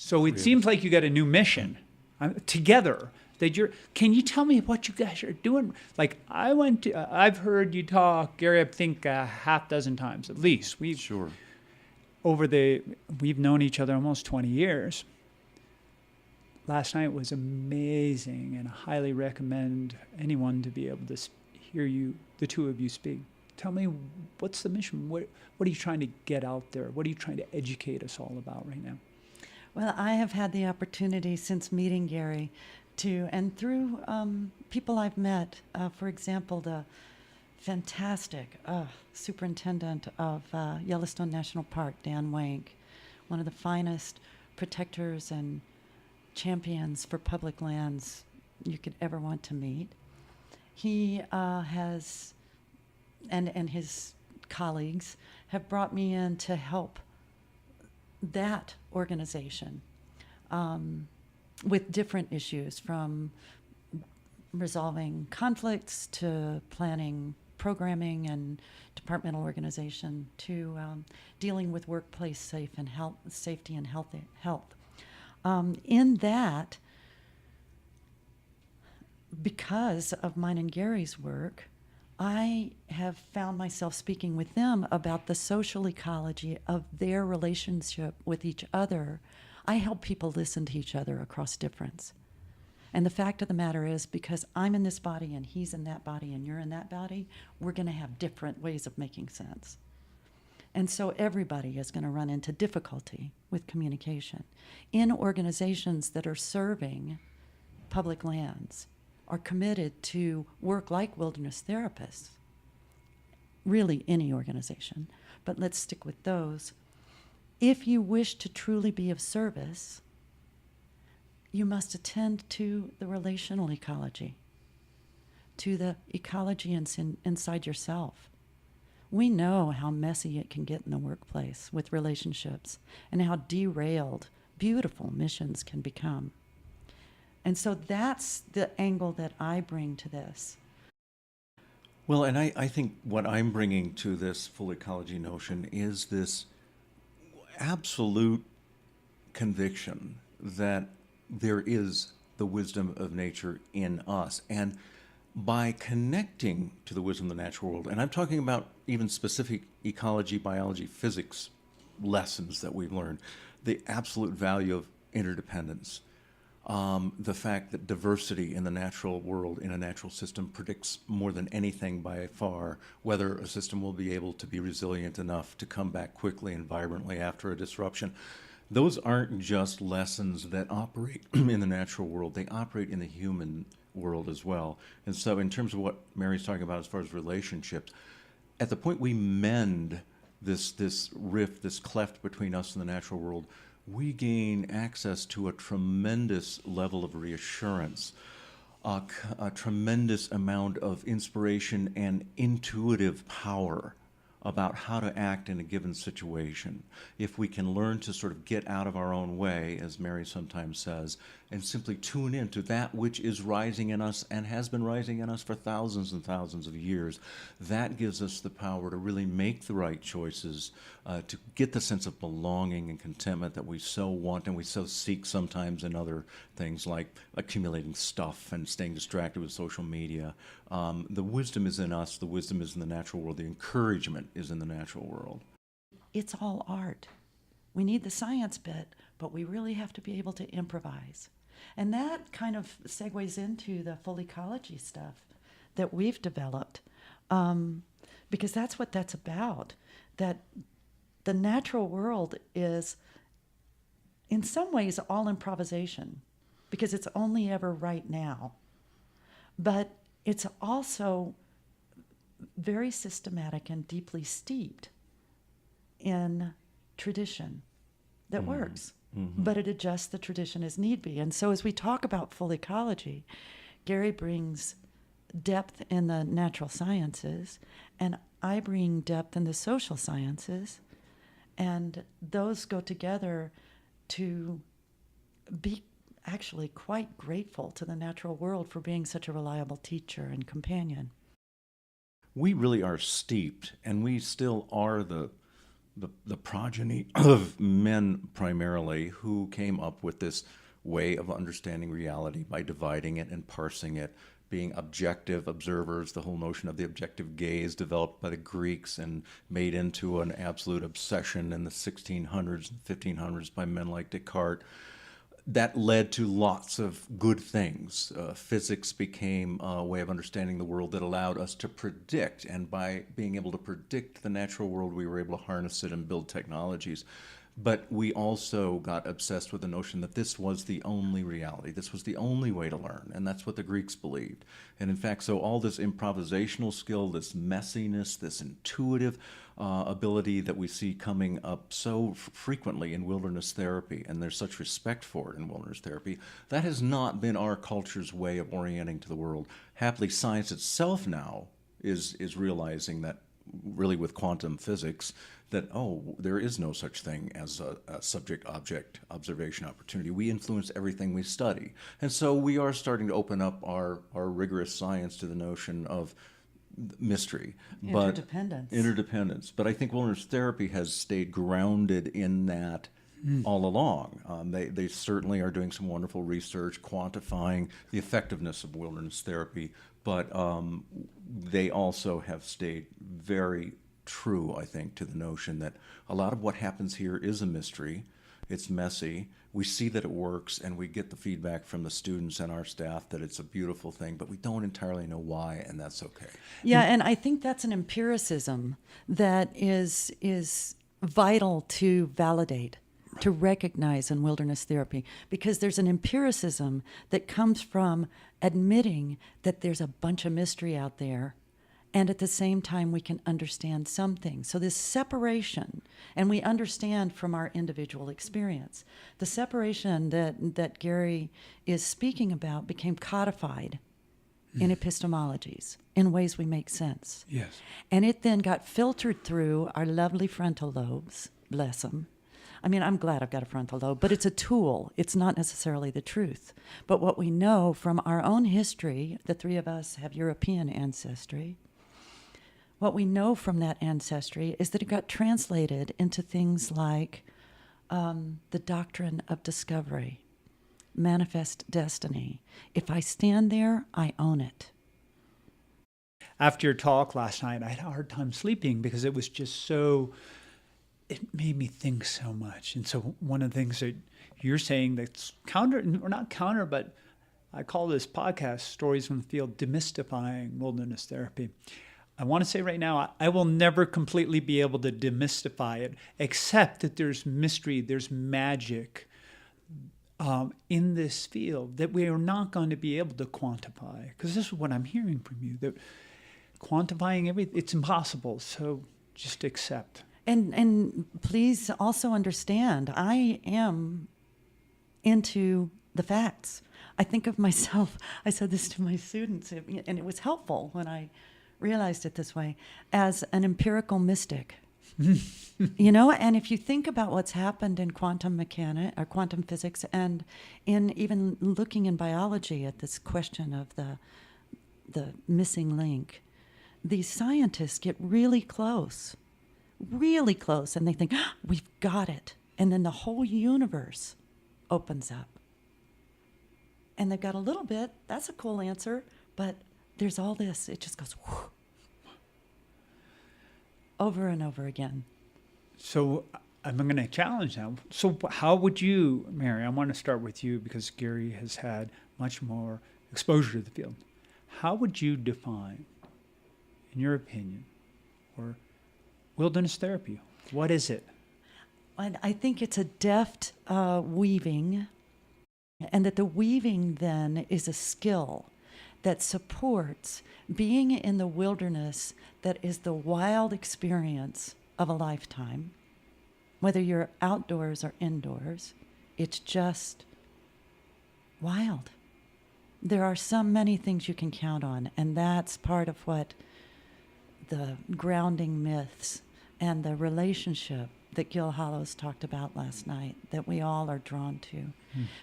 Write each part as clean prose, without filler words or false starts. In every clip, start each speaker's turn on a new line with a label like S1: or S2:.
S1: So it seems like you got a new mission together. Can you tell me what you guys are doing? Like I've heard you talk, Gary, I think a half dozen times at least.
S2: Sure.
S1: We've known each other almost 20 years. Last night was amazing, and I highly recommend anyone to be able to hear the two of you speak. Tell me, what's the mission? What are you trying to get out there? What are you trying to educate us all about right now?
S3: Well, I have had the opportunity since meeting Gary and through people I've met, for example, the fantastic superintendent of Yellowstone National Park, Dan Wank, one of the finest protectors and champions for public lands you could ever want to meet. He has, and his colleagues have brought me in to help that organization with different issues, from resolving conflicts to planning programming and departmental organization to dealing with workplace safety and health. In that, because of mine and Gary's work, I have found myself speaking with them about the social ecology of their relationship with each other. I help people listen to each other across difference. And the fact of the matter is, because I'm in this body and he's in that body and you're in that body, we're going to have different ways of making sense. And so everybody is going to run into difficulty with communication. In organizations that are serving public lands, are committed to work like wilderness therapists, really any organization, but let's stick with those. If you wish to truly be of service, you must attend to the relational ecology, to the ecology inside yourself. We know how messy it can get in the workplace with relationships and how derailed beautiful missions can become. And so that's the angle that I bring to this.
S2: Well, and I think what I'm bringing to this full ecology notion is this absolute conviction that there is the wisdom of nature in us. And by connecting to the wisdom of the natural world, and I'm talking about even specific ecology, biology, physics lessons that we've learned, the absolute value of interdependence, the fact that diversity in the natural world, in a natural system, predicts more than anything by far whether a system will be able to be resilient enough to come back quickly and vibrantly after a disruption. Those aren't just lessons that operate in the natural world, they operate in the human world as well. And so in terms of what Mary's talking about as far as relationships, at the point we mend this rift, this cleft between us and the natural world, we gain access to a tremendous level of reassurance, a tremendous amount of inspiration and intuitive power about how to act in a given situation. If we can learn to sort of get out of our own way, as Mary sometimes says, and simply tune in to that which is rising in us and has been rising in us for thousands and thousands of years, that gives us the power to really make the right choices, to get the sense of belonging and contentment that we so want and we so seek sometimes in other things like accumulating stuff and staying distracted with social media. The wisdom is in us, the wisdom is in the natural world, the encouragement is in the natural world.
S3: It's all art. We need the science bit, but we really have to be able to improvise. And that kind of segues into the full ecology stuff that we've developed, because that's what that's about, that the natural world is in some ways all improvisation, because it's only ever right now. But it's also very systematic and deeply steeped in tradition that works. Mm-hmm. But it adjusts the tradition as need be. And so as we talk about full ecology, Gary brings depth in the natural sciences, and I bring depth in the social sciences, and those go together to be actually quite grateful to the natural world for being such a reliable teacher and companion.
S2: We really are steeped, and we still are the progeny of men primarily who came up with this way of understanding reality by dividing it and parsing it, being objective observers. The whole notion of the objective gaze developed by the Greeks and made into an absolute obsession in the 1600s and 1500s by men like Descartes. That led to lots of good things. Physics became a way of understanding the world that allowed us to predict, and by being able to predict the natural world, we were able to harness it and build technologies. But we also got obsessed with the notion that this was the only reality. This was the only way to learn, and that's what the Greeks believed. And in fact, so all this improvisational skill, this messiness, this intuitive ability that we see coming up so frequently in wilderness therapy, and there's such respect for it in wilderness therapy, that has not been our culture's way of orienting to the world. Happily, science itself now is realizing that, really with quantum physics, that, there is no such thing as a subject-object observation opportunity. We influence everything we study. And so we are starting to open up our rigorous science to the notion of mystery. Interdependence. But I think wilderness therapy has stayed grounded in that all along. They certainly are doing some wonderful research quantifying the effectiveness of wilderness therapy, but they also have stayed very true, I think, to the notion that a lot of what happens here is a mystery. It's messy. We see that it works, and we get the feedback from the students and our staff that it's a beautiful thing, but we don't entirely know why, and that's okay.
S3: Yeah, and I think that's an empiricism that is vital to validate, to recognize in wilderness therapy, because there's an empiricism that comes from admitting that there's a bunch of mystery out there, and at the same time we can understand some things. So this separation, and we understand from our individual experience, the separation that Gary is speaking about became codified in epistemologies in ways we make sense.
S1: Yes.
S3: And it then got filtered through our lovely frontal lobes, bless them. I mean, I'm glad I've got a frontal lobe, but it's a tool. It's not necessarily the truth. But what we know from our own history, the three of us have European ancestry, what we know from that ancestry is that it got translated into things like the doctrine of discovery, manifest destiny. If I stand there, I own it.
S1: After your talk last night, I had a hard time sleeping because it was just so, it made me think so much. And so one of the things that you're saying that's counter, or not counter, but I call this podcast Stories from the Field, Demystifying Wilderness Therapy. I want to say right now, I will never completely be able to demystify it, except that there's mystery, there's magic in this field that we are not going to be able to quantify. Because this is what I'm hearing from you, that quantifying everything, it's impossible. So just accept.
S3: And please also understand, I am into the facts. I think of myself, I said this to my students, and it was helpful when I realized it this way, as an empirical mystic. And if you think about what's happened in quantum mechanics or quantum physics, and in even looking in biology at this question of the missing link, these scientists get really close, and they think, we've got it. And then the whole universe opens up. And they've got a little bit, that's a cool answer, but there's all this, it just goes whoosh, over and over again.
S1: So I'm going to challenge now. So how would you, Mary, I want to start with you because Gary has had much more exposure to the field. How would you define, in your opinion, or wilderness therapy? What is it?
S3: I think it's a deft weaving, and that the weaving then is a skill that supports being in the wilderness that is the wild experience of a lifetime. Whether you're outdoors or indoors, it's just wild. There are so many things you can count on, and that's part of what the grounding myths and the relationship that Gil Hollows talked about last night that we all are drawn to.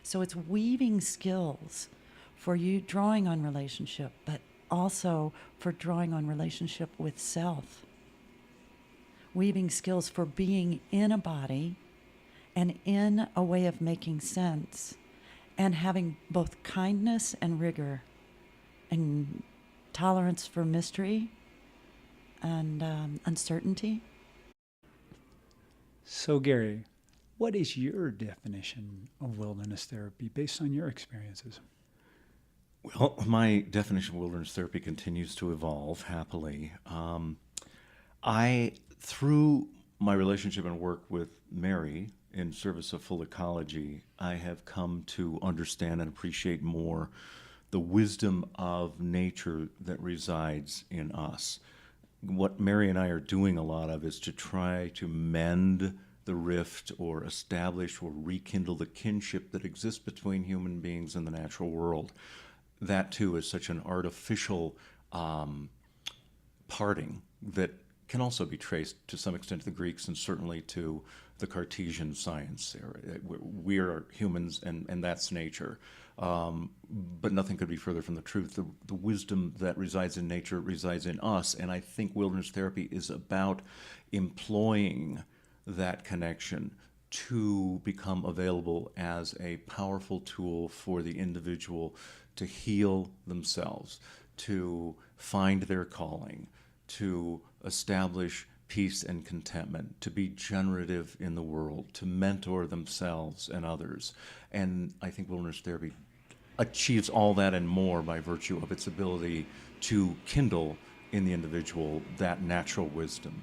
S3: So it's weaving skills for you drawing on relationship, but also for drawing on relationship with self, weaving skills for being in a body and in a way of making sense, and having both kindness and rigor and tolerance for mystery and uncertainty.
S1: So, Gary, what is your definition of wilderness therapy based on your experiences?
S2: Well, my definition of wilderness therapy continues to evolve happily. Through my relationship and work with Mary in service of full ecology, I have come to understand and appreciate more the wisdom of nature that resides in us. What Mary and I are doing a lot of is to try to mend the rift or establish or rekindle the kinship that exists between human beings and the natural world. That too is such an artificial parting that can also be traced to some extent to the Greeks and certainly to the Cartesian science. We are humans and that's nature. But nothing could be further from the truth. The wisdom that resides in nature resides in us, and I think wilderness therapy is about employing that connection to become available as a powerful tool for the individual to heal themselves, to find their calling, to establish peace and contentment, to be generative in the world, to mentor themselves and others. And I think wilderness therapy achieves all that and more by virtue of its ability to kindle in the individual that natural wisdom.